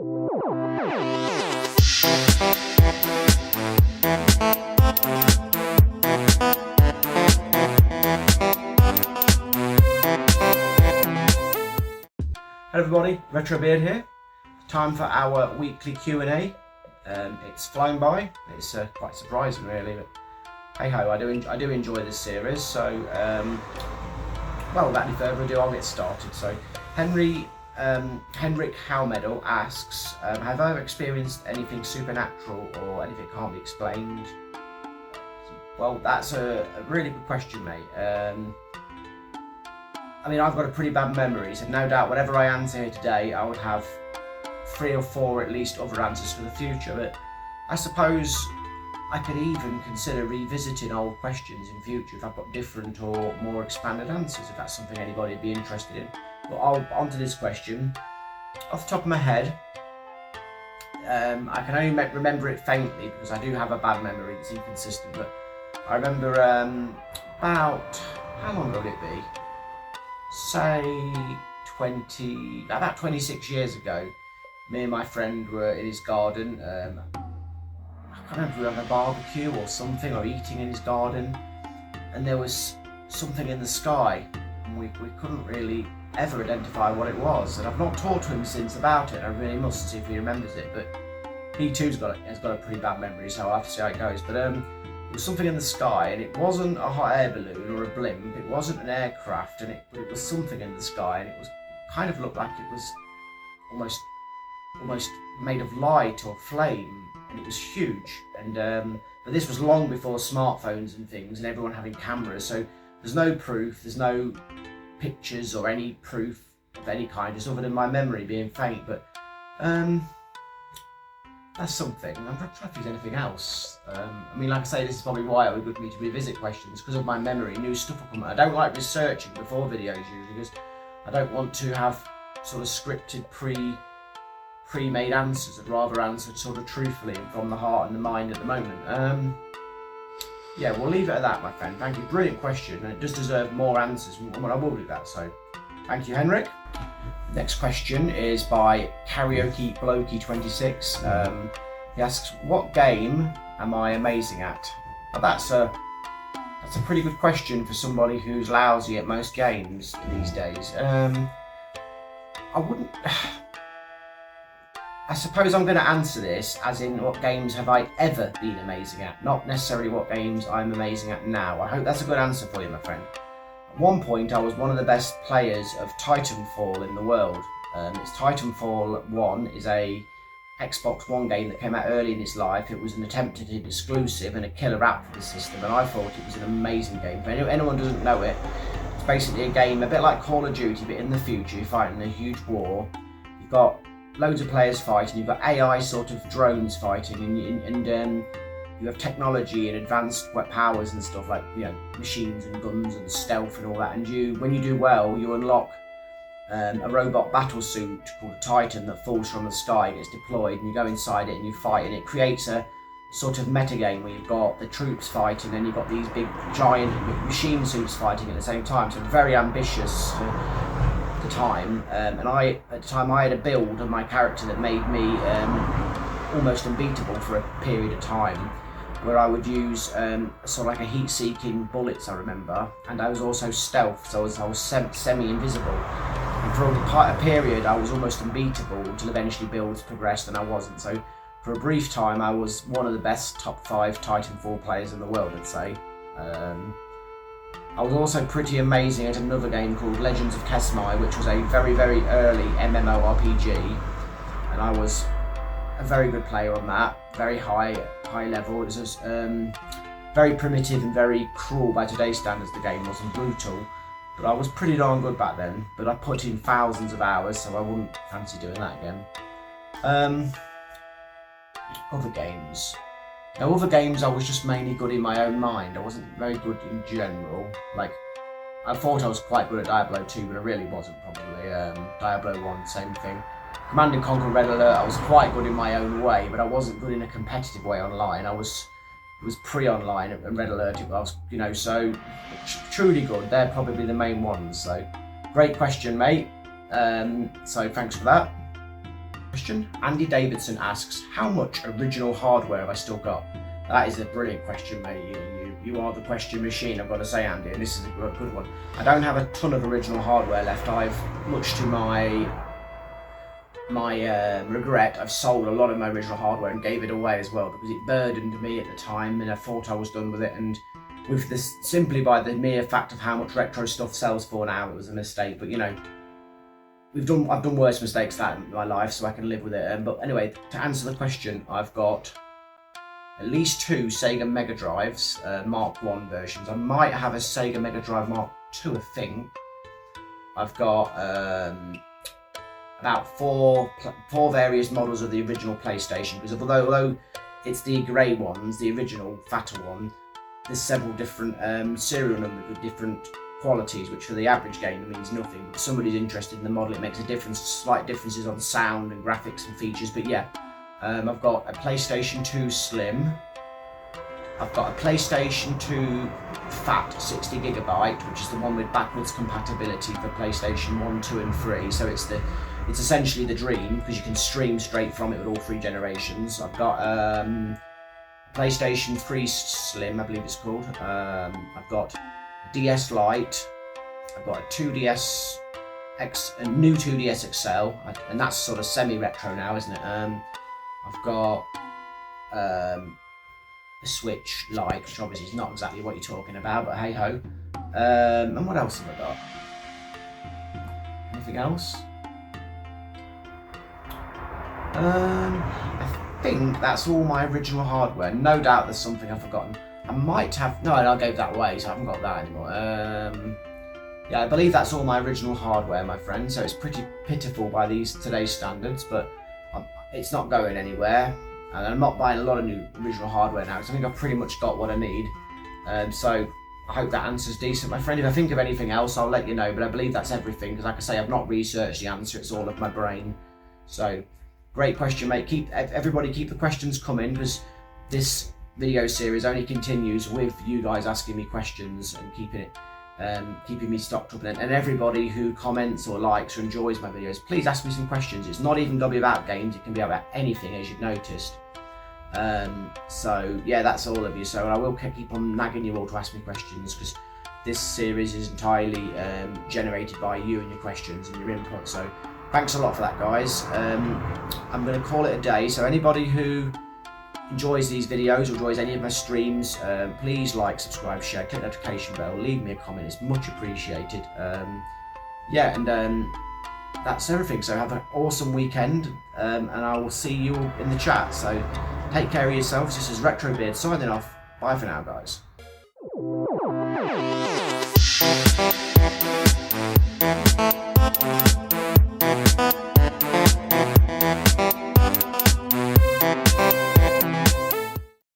Hello everybody, Retro Beard here. Time for our weekly Q&A. It's flown by. It's quite surprising really, but hey ho, I do enjoy this series. So, well, without any further ado, I'll get started. So, Henrik Halmedal asks, have I ever experienced anything supernatural or anything can't be explained? Well, that's a really good question, mate. I mean, I've got a pretty bad memory, so no doubt whatever I answer here today, I would have 3 or 4 at least other answers for the future. But I suppose I could even consider revisiting old questions in future if I've got different or more expanded answers, if that's something anybody would be interested in. But onto this question. Off the top of my head, I can only remember it faintly because I do have a bad memory, it's inconsistent. But I remember about, how long would it be? Say about 26 years ago, me and my friend were in his garden. I can't remember if we were having a barbecue or something, or eating in his garden, and there was something in the sky, and we couldn't really ever identify what it was. And I've not talked to him since about it. I really must see if he remembers it, but he too has got a pretty bad memory, so I'll have to see how it goes. But it was something in the sky, and it wasn't a hot air balloon or a blimp, it wasn't an aircraft, and it was something in the sky, and it was kind of looked like it was almost made of light or flame, and it was huge. And but this was long before smartphones and things and everyone having cameras, so there's no proof, there's no pictures or any proof of any kind, just other than my memory being faint. But that's something. I'm trying to think if there's anything else. I mean, like I say, this is probably why it would be good for me to revisit questions, because of my memory. New stuff will come out. I don't like researching before videos usually, because I don't want to have sort of scripted pre-made answers. I'd rather answer sort of truthfully and from the heart and the mind at the moment. Yeah, we'll leave it at that, my friend. Thank you. Brilliant question, and it does deserve more answers. Well, I will do that. So, thank you, Henrik. Next question is by Karaoke Blokey 26. He asks, "What game am I amazing at?" Now, that's a pretty good question for somebody who's lousy at most games these days. I wouldn't. I suppose I'm going to answer this as in, what games have I ever been amazing at, not necessarily what games I'm amazing at now. I hope that's a good answer for you, my friend. At one point, I was one of the best players of Titanfall in the world. It's Titanfall 1 is a Xbox One game that came out early in its life. It was an attempted exclusive and a killer app for the system, and I thought it was an amazing game. If anyone doesn't know it, it's basically a game a bit like Call of Duty, but in the future you're fighting a huge war. You've got loads of players fighting, you've got AI sort of drones fighting, and you have technology and advanced powers and stuff like, you know, machines and guns and stealth and all that. And when you do well, you unlock a robot battle suit called a Titan that falls from the sky, gets deployed, and you go inside it and you fight, and it creates a sort of metagame where you've got the troops fighting and you've got these big giant machine suits fighting at the same time. So very ambitious at the time. And at the time I had a build of my character that made me almost unbeatable for a period of time, where I would use sort of like a heat-seeking bullets, I remember, and I was also stealth, so I was semi-invisible. And for a period, I was almost unbeatable until eventually builds progressed and I wasn't. So for a brief time, I was one of the best top 5 Titanfall players in the world, I'd say. I was also pretty amazing at another game called Legends of Kesmai, which was a very, very early MMORPG, and I was a very good player on that, very high level. It was just, very primitive and very cruel by today's standards, the game was, and brutal, but I was pretty darn good back then. But I put in thousands of hours, so I wouldn't fancy doing that again. Other games. Now, other games I was just mainly good in my own mind. I wasn't very good in general. Like, I thought I was quite good at Diablo 2, but I really wasn't, probably. Diablo 1, same thing. Command & Conquer Red Alert, I was quite good in my own way, but I wasn't good in a competitive way online. It was pre-online, and Red Alert, I was, you know, so truly good. They're probably the main ones. So great question, mate. So thanks for that. question. Andy Davidson asks, how much original hardware have I still got? That is a brilliant question, mate. You are the question machine, I've got to say, Andy, and this is a good one. I don't have a ton of original hardware left. I've, much to my regret, I've sold a lot of my original hardware and gave it away as well because it burdened me at the time and I thought I was done with it. And with this, simply by the mere fact of how much retro stuff sells for now, it was a mistake. But you know, I've done worse mistakes than that in my life, so I can live with it. But anyway, to answer the question, I've got at least 2 Sega Mega Drives, Mark 1 versions. I might have a Sega Mega Drive Mark 2, I think. I've got about four various models of the original PlayStation, because although it's the grey ones, the original fatter one, there's several different serial numbers with different qualities, which for the average gamer means nothing. But if somebody's interested in the model, it makes a difference, slight differences on sound and graphics and features. But yeah, I've got a PlayStation 2 Slim. I've got a PlayStation 2 Fat 60GB, which is the one with backwards compatibility for PlayStation 1, 2 and 3. So it's essentially the dream because you can stream straight from it with all 3 generations. I've got PlayStation 3 Slim, I believe it's called. I've got a DS Lite. I've got a 2DS a new 2DS XL, and that's sort of semi-retro now, isn't it? I've got a Switch Lite, which obviously is not exactly what you're talking about, but hey ho. And what else have I got? Anything else? I think that's all my original hardware. No doubt there's something I've forgotten. I might have, no, I gave that away, so I haven't got that anymore. Yeah, I believe that's all my original hardware, my friend, so it's pretty pitiful by today's standards, but it's not going anywhere, and I'm not buying a lot of new original hardware now, because I think I've pretty much got what I need. So I hope that answer's decent, my friend. If I think of anything else, I'll let you know, but I believe that's everything, because like I say, I've not researched the answer, it's all of my brain. So, great question, mate. Everybody keep the questions coming, because this video series only continues with you guys asking me questions and keeping me stocked up. And everybody who comments or likes or enjoys my videos, please ask me some questions. It's not even got to be about games, it can be about anything, as you've noticed. So yeah, that's all of you. So I will keep on nagging you all to ask me questions, because this series is entirely generated by you and your questions and your input. So thanks a lot for that, guys. I'm going to call it a day. So anybody who enjoys these videos or enjoys any of my streams, please like, subscribe, share, click the notification bell, leave me a comment, it's much appreciated. Yeah, and that's everything. So have an awesome weekend, and I will see you in the chat. So take care of yourselves. This is RetroBeard signing off. Bye for now, guys.